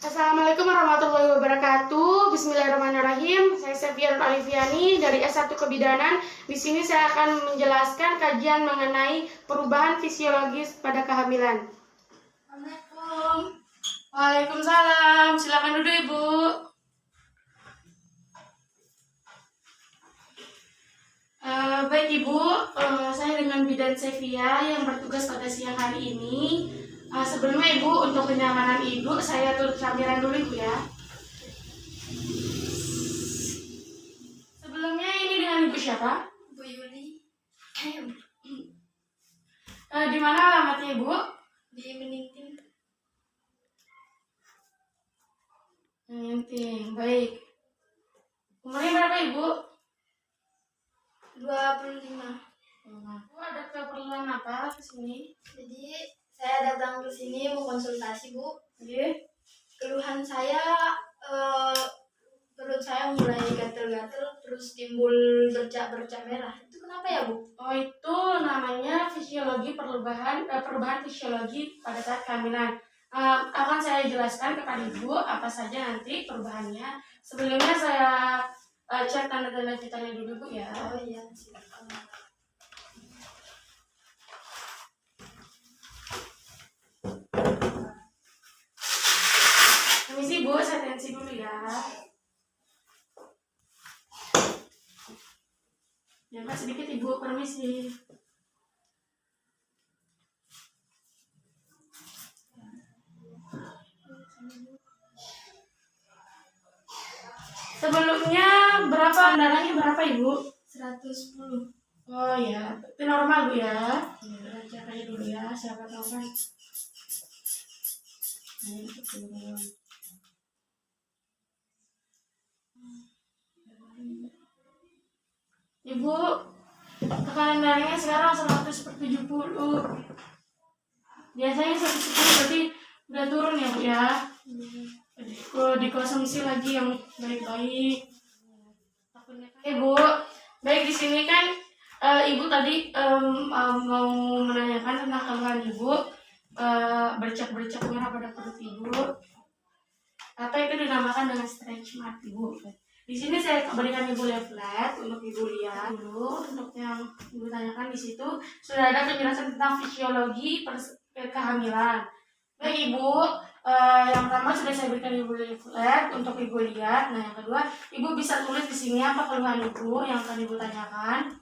Assalamualaikum warahmatullahi wabarakatuh. Bismillahirrahmanirrahim. Saya Sepia Nur Alifiani dari S1 Kebidanan. Di sini saya akan menjelaskan kajian mengenai perubahan fisiologis pada kehamilan. Assalamualaikum. Waalaikumsalam. Silakan duduk, Ibu. Baik Ibu, saya dengan Bidan Sevia yang bertugas pada siang hari ini. Sebelumnya Ibu, untuk kenyamanan Ibu, saya tutup sambiran dulu Ibu ya. Sebelumnya ini dengan Ibu siapa? Bu Yuli. Di mana alamatnya Ibu? Di Meningting. Menting, baik. Umurnya berapa Ibu? 25. Ibu ada keperluan apa ke sini? Jadi saya datang ke sini mau konsultasi, Bu. Oke. Keluhan saya perut saya mulai gatel-gatel terus timbul bercak-bercak merah. Itu kenapa ya, Bu? Oh, itu namanya fisiologi perubahan fisiologi pada saat kehamilan. Akan saya jelaskan kepada Ibu apa saja nanti perubahannya. Sebelumnya saya cek tanda-tanda vitalnya dulu Bu ya. Oh iya, silakan. Permisi Bu, saya tensi dulu ya. Jangan sedikit Ibu, permisi. Sebelumnya darahnya berapa Ibu? 110. Oh ya, itu normal Bu ya. Ya, cek aja dulu ya, siapa tahu kan. Ini turun. Ibu, tekanan darahnya sekarang 100/70. Biasanya 110 berarti udah turun ya Bu ya. Kalau dikonsumsi lagi yang baik-baik. Takutnya Bu, baik di sini kan Ibu tadi mau menanyakan tentang keluhan Ibu, bercak-bercak merah pada perut Ibu, atau itu dinamakan dengan stretch mark Ibu. Di sini saya berikan Ibu leaflet untuk Ibu lihat dulu. Untuk yang Ibu tanyakan di situ sudah ada penjelasan tentang fisiologi kehamilan. Baik Ibu, yang pertama sudah saya berikan Ibu leaflet untuk Ibu lihat. Nah, yang kedua, Ibu bisa tulis di sini apa keluhan Ibu yang akan Ibu tanyakan.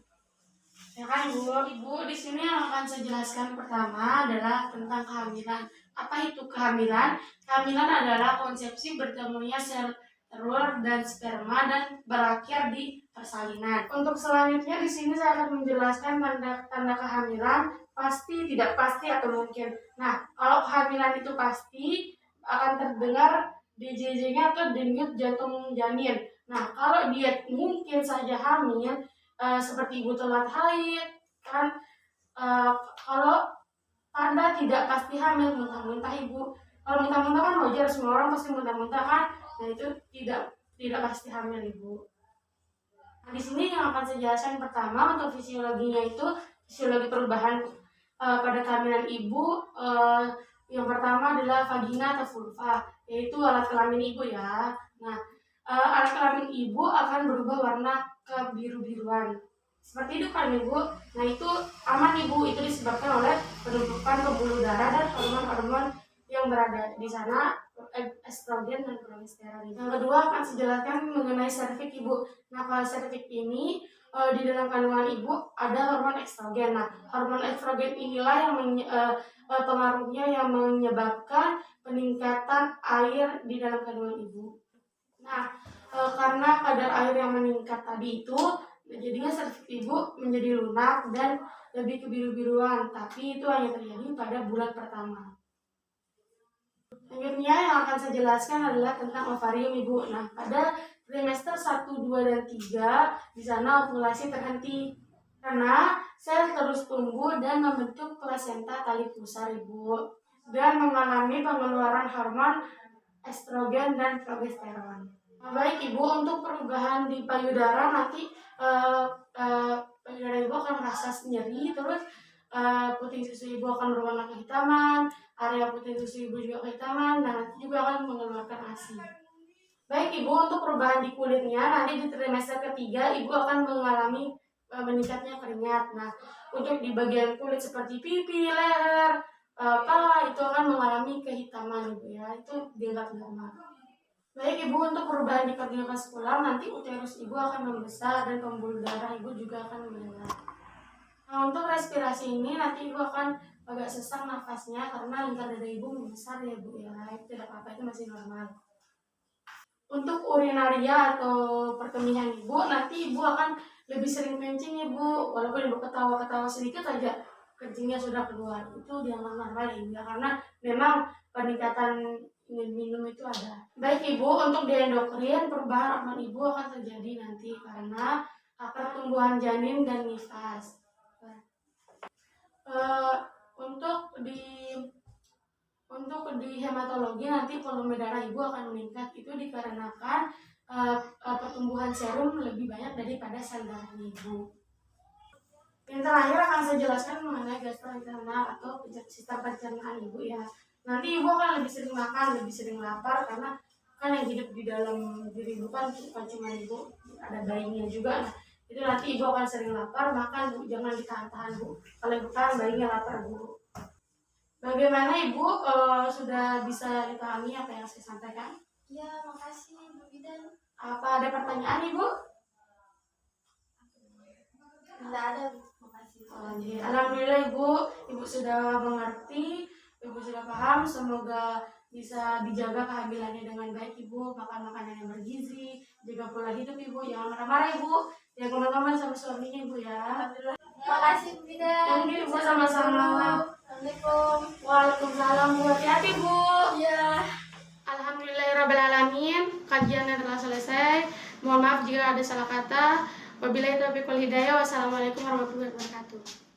Ya kan Ibu? Ibu di sini yang akan saya jelaskan pertama adalah tentang kehamilan. Apa itu kehamilan? Kehamilan adalah konsepsi bertemunya sel telur dan sperma dan berakhir di persalinan. Untuk selanjutnya di sini saya akan menjelaskan tanda-tanda kehamilan pasti, tidak pasti atau mungkin. Nah, kalau kehamilan itu pasti akan terdengar DJJ-nya atau denyut jantung janin. Nah, kalau dia mungkin saja hamil, seperti ibu telat haid, kan kalau tanda tidak pasti hamil, muntah-muntah Ibu. Kalau muntah-muntah kan wajar, semua orang pasti muntah-muntah kan. Nah, itu tidak pasti hamil Ibu. Nah, di sini yang akan saya jelaskan pertama untuk fisiologinya itu fisiologi perubahan pada kehamilan Ibu. Yang pertama adalah vagina atau vulva, yaitu alat kelamin Ibu ya. Nah, alat kelamin Ibu akan berubah warna ke biru-biruan. Seperti itu kan Ibu. Nah, itu aman Ibu, itu disebabkan oleh penumpukan pembuluh darah dan hormon-hormon yang berada di sana, estrogen dan progesteron. Yang kedua akan saya jelaskan mengenai serviks Ibu. Nah, kalau serviks ini di dalam kandungan Ibu ada hormon estrogen. Nah, hormon estrogen inilah yang pengaruhnya yang menyebabkan peningkatan air di dalam kandungan Ibu. Nah, karena kadar air yang meningkat tadi itu, jadinya serviks Ibu menjadi lunak dan lebih kebiru-biruan, tapi itu hanya terjadi pada bulan pertama. Selanjutnya yang akan saya jelaskan adalah tentang ovarium Ibu. Nah, pada trimester 1, 2, dan 3, di sana ovulasi terhenti karena sel terus tumbuh dan membentuk plasenta tali pusar Ibu, dan mengalami pengeluaran hormon estrogen dan progesteron. Nah, baik Ibu, untuk perubahan di payudara nanti payudara Ibu akan merasa nyeri, terus puting susu ibu akan berwarna kehitaman, area puting susu ibu juga kehitaman, dan nanti juga akan mengeluarkan ASI. Baik ibu, untuk perubahan di kulitnya nanti di trimester ketiga ibu akan mengalami meningkatnya keringat. Nah, untuk di bagian kulit seperti pipi, leher, pala itu akan mengalami kehitaman ibu ya, itu dianggap normal. Baik ibu, untuk perubahan di kardiokan vaskular nanti uterus ibu akan membesar dan pembuluh darah ibu juga akan meningkat. Nah, untuk respirasi ini nanti ibu akan agak sesak nafasnya karena lingkar dada ibu membesar ya bu ya, itu tidak apa-apa, itu masih normal. Untuk urinaria atau perkemihan ibu nanti ibu akan lebih sering kencing ibu, walaupun ibu ketawa-ketawa sedikit aja kencingnya sudah keluar, itu dianggap normal ya, karena memang peningkatan minum itu ada. Baik ibu, untuk di endokrin perubahan hormon ibu akan terjadi nanti karena pertumbuhan janin dan nifas. Untuk di hematologi nanti volume darah ibu akan meningkat, itu dikarenakan pertumbuhan serum lebih banyak daripada sel darah ibu. Yang terakhir akan saya jelaskan mengenai gastrointestinal atau sistem pencernaan ibu ya. Nanti ibu akan lebih sering makan, lebih sering lapar karena kan yang hidup di dalam diri ibu kan bukan cuma ibu, ada bayinya juga. Nah, itu nanti ibu akan sering lapar, makan bu, jangan ditahan-tahan bu. Kalau ibu tahan bayinya lapar bu. Bagaimana ibu sudah bisa dipahami apa yang saya sampaikan? Ya, makasih Bu Bidan. Apa ada pertanyaan ibu? Tidak ada, makasih. Alhamdulillah ibu sudah mengerti, ibu sudah paham. Semoga bisa dijaga kehamilannya dengan baik ibu, makan makanan yang bergizi, jaga pola hidup ibu, jangan marah-marah ibu, ya teman-teman sama suaminya ibu ya. Alhamdulillah. Makasih Bu Bidan. Mungkin ibu sama-sama. Assalamualaikum. Waalaikumsalam bu, hati-hati bu. Ya. Alhamdulillahirrabbilalamin, kajiannya telah selesai. Mohon maaf jika ada salah kata. Wabillahi taufiq wal hidayah. Wassalamualaikum warahmatullahi wabarakatuh.